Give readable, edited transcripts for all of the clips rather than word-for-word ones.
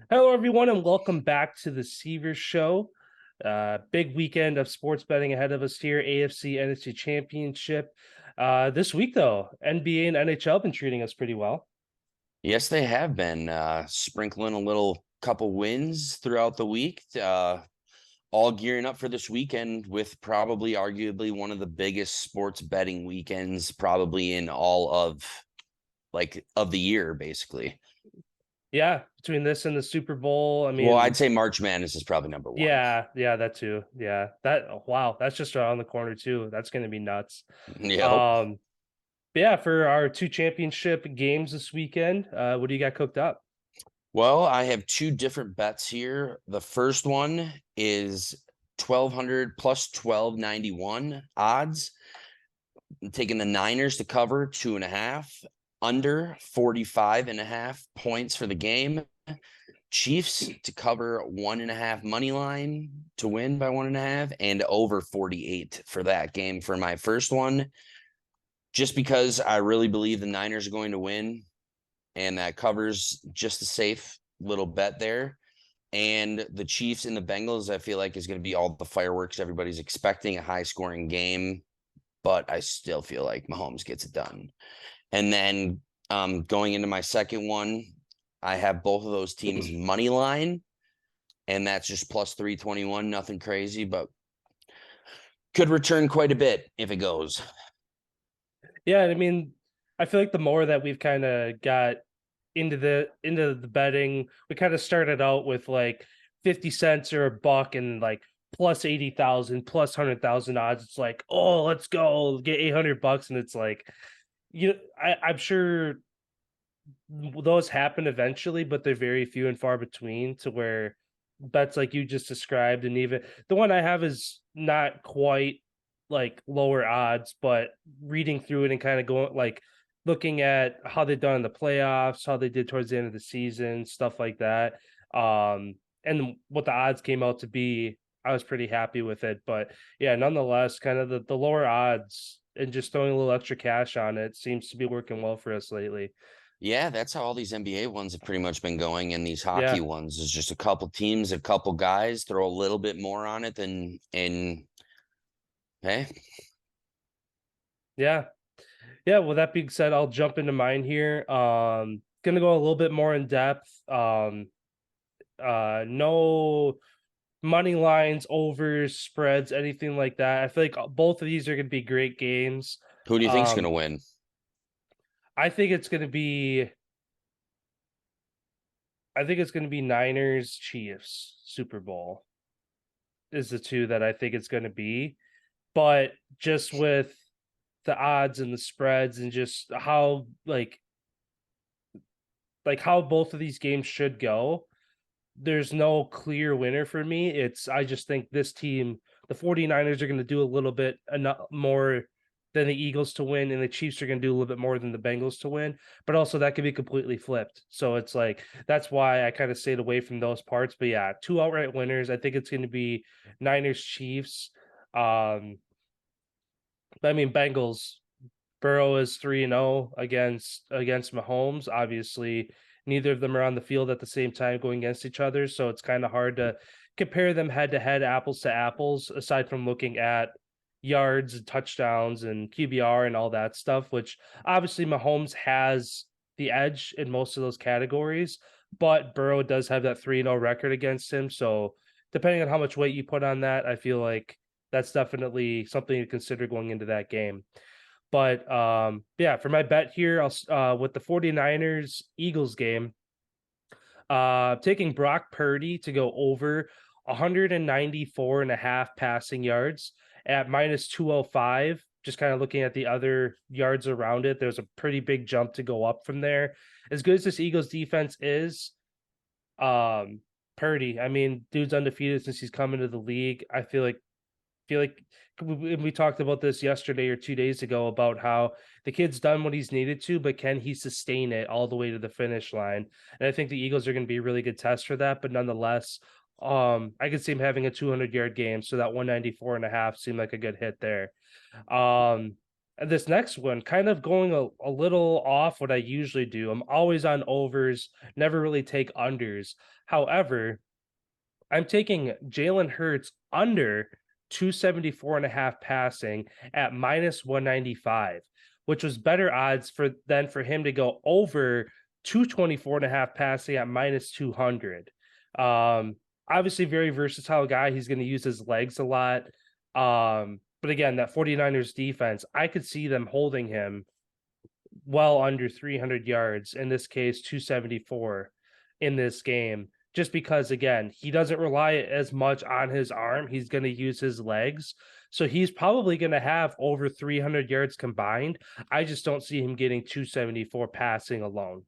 Hello, everyone, and welcome back to the Seaver Show. Big weekend of sports betting ahead of us here. AFC, NFC Championship. This week, though, NBA and NHL been treating us pretty well. Yes, they have been sprinkling a little couple wins throughout the week, all gearing up for this weekend with probably arguably one of the biggest sports betting weekends probably in all of the year, basically. Yeah, between this and the Super Bowl, I Well, I'd mean, say March Madness is probably number one. yeah, that too. Yeah, wow, that's just around the corner too. That's going to be nuts. Yep. Um, but yeah, for our two championship games this weekend, what do you got cooked up? Well, I have two different bets here. The first one is 1200 plus 1291 odds. I'm taking the Niners to cover 2.5, under 45.5 points for the game. Chiefs to cover 1.5 money line to win by 1.5, and over 48 for that game for my first one. Just because I really believe the Niners are going to win, and that covers just a safe little bet there. And the Chiefs and the Bengals, I feel like is going to be all the fireworks everybody's expecting, a high scoring game, but I still feel like Mahomes gets it done. And then going into my second one, I have both of those teams money line, and that's just plus 321, nothing crazy, but could return quite a bit if it goes. Yeah, I mean, I feel like the more that we've kind of got into the betting, we kind of started out with like 50 cents or a buck and like plus 80,000, plus 100,000 odds. It's like, oh, let's go get 800 bucks. And it's like, I'm sure those happen eventually, but they're very few and far between to where bets like you just described. And even the one I have is not quite like lower odds, but reading through it and kind of going like looking at how they've done in the playoffs, how they did towards the end of the season, stuff like that. And what the odds came out to be, I was pretty happy with it. But yeah, nonetheless, kind of the lower odds and just throwing a little extra cash on it seems to be working well for us lately. Yeah, that's how all these NBA ones have pretty much been going. And these hockey Yeah. ones is just a couple teams, a couple guys, throw a little bit more on it than in hey. Yeah. Yeah. Well, that being said, I'll jump into mine here. Gonna go a little bit more in depth. No money lines, overs, spreads, anything like that. I feel like both of these are gonna be great games. Who do you think's gonna Um, win? I think it's gonna be I think it's gonna be Niners, Chiefs, Super Bowl is the two that I think it's gonna be. But just with the odds and the spreads and just how like how both of these games should go. There's no clear winner for me. I just think this team, the 49ers are going to do a little bit enough more than the Eagles to win, and the Chiefs are going to do a little bit more than the Bengals to win. But also that could be completely flipped. So it's like that's why I kind of stayed away from those parts. But yeah, two outright winners. I think it's going to be Niners Chiefs. Um, but I mean Bengals. Burrow is 3-0 against Mahomes. Obviously, neither of them are on the field at the same time going against each other, so it's kind of hard to compare them head to head, apples to apples, aside from looking at yards and touchdowns and QBR and all that stuff, which obviously Mahomes has the edge in most of those categories, but Burrow does have that 3-0 record against him. So depending on how much weight you put on that, I feel like that's definitely something to consider going into that game. But yeah, for my bet here, I'll with the 49ers Eagles game, taking Brock Purdy to go over 194 and a half passing yards at minus 205. Just kind of looking at the other yards around it, there's a pretty big jump to go up from there. As good as this Eagles defense is, um, Purdy, I mean, dude's undefeated since he's come into the league. I feel like we talked about this yesterday or 2 days ago about how the kid's done what he's needed to, but can he sustain it all the way to the finish line? And I think the Eagles are going to be a really good test for that. But nonetheless, I could see him having a 200-yard game. So that 194 and a half seemed like a good hit there. Um, And this next one, kind of going a little off what I usually do. I'm always on overs, never really take unders. However, I'm taking Jalen Hurts under 274.5 passing at minus 195, which was better odds for him to go over 224.5 passing at minus 200. Obviously, very versatile guy. He's going to use his legs a lot. But again, that 49ers defense, I could see them holding him well under 300 yards, in this case, 274 in this game, just because, again, he doesn't rely as much on his arm. He's going to use his legs. So he's probably going to have over 300 yards combined. I just don't see him getting 274 passing alone.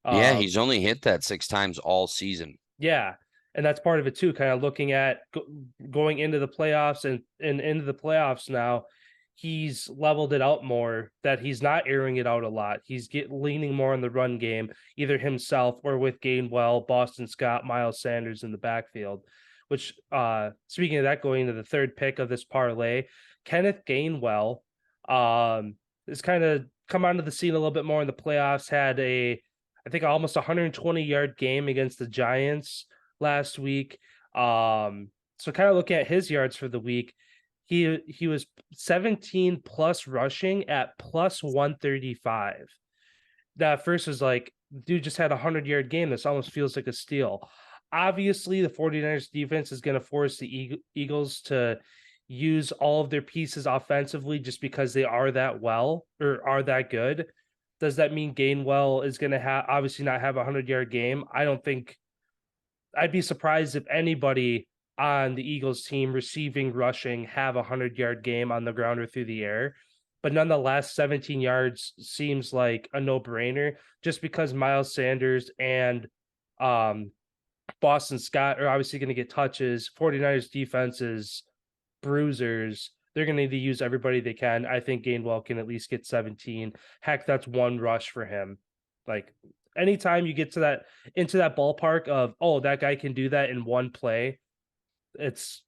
Yeah, he's only hit that 6 times all season. Yeah. And that's part of it too, kind of looking at going into the playoffs and into the playoffs now. He's leveled it out more, that he's not airing it out a lot. He's leaning more on the run game, either himself or with Gainwell, Boston Scott, Miles Sanders in the backfield. Which, speaking of that, going into the third pick of this parlay, Kenneth Gainwell has kind of come onto the scene a little bit more in the playoffs. Had I think almost 120-yard game against the Giants last week. So kind of looking at his yards for the week, he was 17 plus rushing at plus 135. That first was like, dude just had a 100-yard game. This almost feels like a steal. Obviously, the 49ers defense is going to force the Eagles to use all of their pieces offensively just because they are that good. Does that mean Gainwell is going to obviously not have a 100-yard game? I don't think. I'd be surprised if anybody on the Eagles team receiving, rushing, have a 100-yard game on the ground or through the air. But nonetheless, 17 yards seems like a no-brainer, just because Miles Sanders and Boston Scott are obviously going to get touches. 49ers defense is bruisers. They're going to need to use everybody they can. I think Gainwell can at least get 17. Heck, that's one rush for him. Like, anytime you get to into that ballpark of, oh, that guy can do that in one play, it's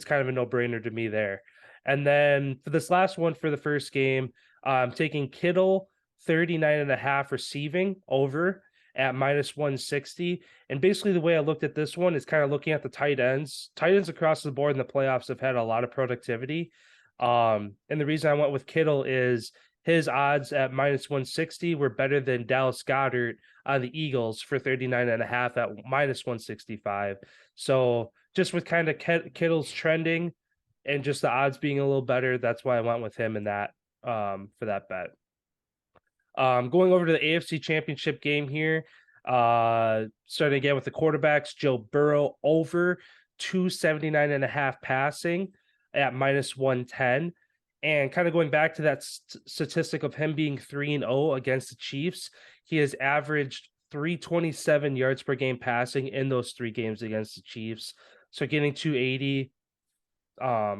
kind of a no-brainer to me there. And then for this last one for the first game, I'm taking Kittle 39.5 receiving over at minus 160. And basically the way I looked at this one is kind of looking at the tight ends. Tight ends across the board in the playoffs have had a lot of productivity. And the reason I went with Kittle is his odds at minus 160 were better than Dallas Goedert on the Eagles for 39.5 at minus 165. So just with kind of Kittle's trending and just the odds being a little better, that's why I went with him in that for that bet. Going over to the AFC Championship game here, starting again with the quarterbacks, Joe Burrow over 279.5 passing at minus 110. And kind of going back to that statistic of him being 3-0 against the Chiefs, he has averaged 327 yards per game passing in those 3 games against the Chiefs. So getting 280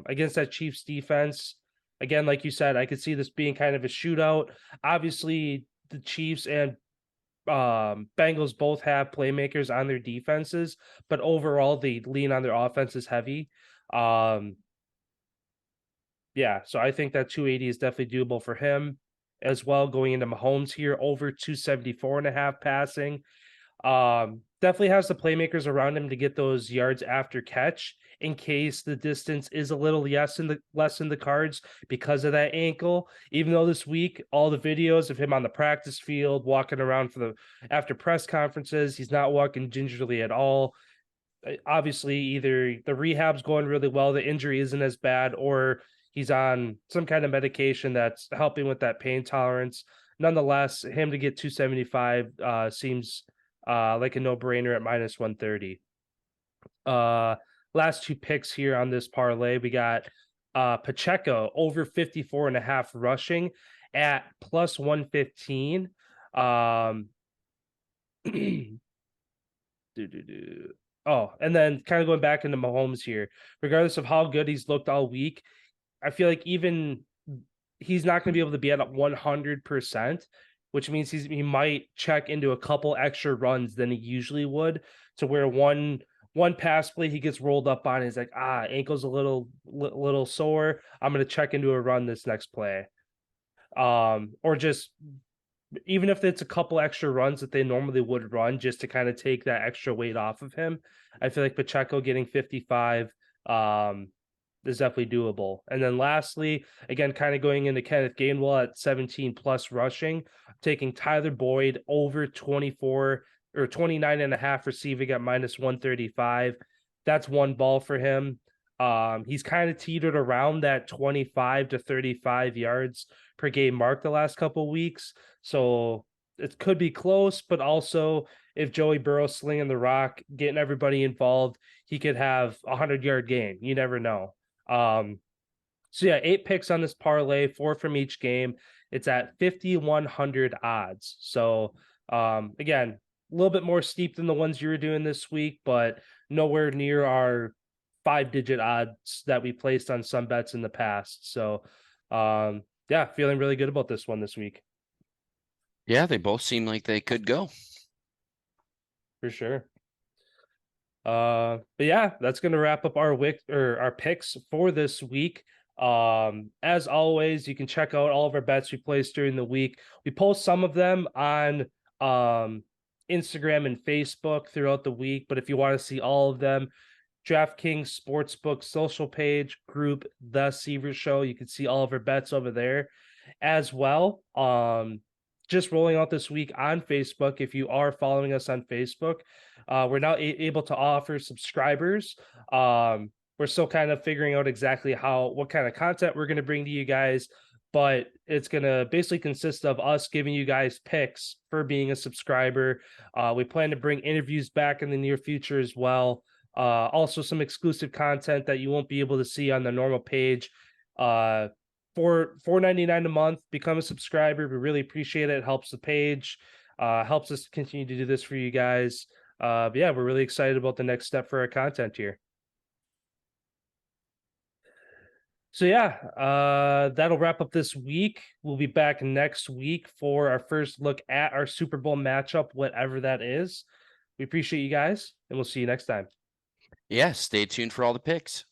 against that Chiefs defense. Again, like you said, I could see this being kind of a shootout. Obviously, the Chiefs and Bengals both have playmakers on their defenses, but overall they lean on their offenses heavy. Yeah, so I think that 280 is definitely doable for him as well. Going into Mahomes here, over 274.5 passing. Definitely has the playmakers around him to get those yards after catch in case the distance is a little less in the cards because of that ankle. Even though this week, all the videos of him on the practice field, walking around after press conferences, he's not walking gingerly at all. Obviously, either the rehab's going really well, the injury isn't as bad, or he's on some kind of medication that's helping with that pain tolerance. Nonetheless, him to get 275 seems like a no-brainer at minus 130. Last 2 picks here on this parlay, we got Pacheco over 54.5 rushing at plus 115. Oh, and then kind of going back into Mahomes here, regardless of how good he's looked all week, I feel like even he's not going to be able to be at 100%, which means he might check into a couple extra runs than he usually would, to where one pass play he gets rolled up on, he's like, ankle's a little sore, I'm going to check into a run this next play. or just even if it's a couple extra runs that they normally would run just to kind of take that extra weight off of him. I feel like Pacheco getting 55 is definitely doable. And then lastly, again, kind of going into Kenneth Gainwell at 17 plus rushing, taking Tyler Boyd over 24 or 29 and a half receiving at minus 135. That's one ball for him. He's kind of teetered around that 25 to 35 yards per game mark the last couple weeks. So it could be close, but also if Joey Burrow's slinging the rock, getting everybody involved, he could have a 100-yard game. You never know. So yeah, 8 picks on this parlay, 4 from each game. It's at 5,100 odds. So again, a little bit more steep than the ones you were doing this week, but nowhere near our 5-digit odds that we placed on some bets in the past. So yeah, feeling really good about this one this week. Yeah, they both seem like they could go. For sure. But yeah, that's gonna wrap up our week or our picks for this week. As always, you can check out all of our bets we placed during the week. We post some of them on Instagram and Facebook throughout the week, but if you want to see all of them, DraftKings Sportsbook social page, group The Seaver Show, you can see all of our bets over there as well. Just rolling out this week on Facebook. If you are following us on Facebook, we're now able to offer subscribers. We're still kind of figuring out exactly what kind of content we're going to bring to you guys, but it's going to basically consist of us giving you guys picks for being a subscriber. We plan to bring interviews back in the near future as well. Also some exclusive content that you won't be able to see on the normal page. For $4.99 a month, become a subscriber. We really appreciate it. It helps the page, helps us continue to do this for you guys. But yeah, we're really excited about the next step for our content here. So yeah, that'll wrap up this week. We'll be back next week for our first look at our Super Bowl matchup, whatever that is. We appreciate you guys, and we'll see you next time. Yeah, stay tuned for all the picks.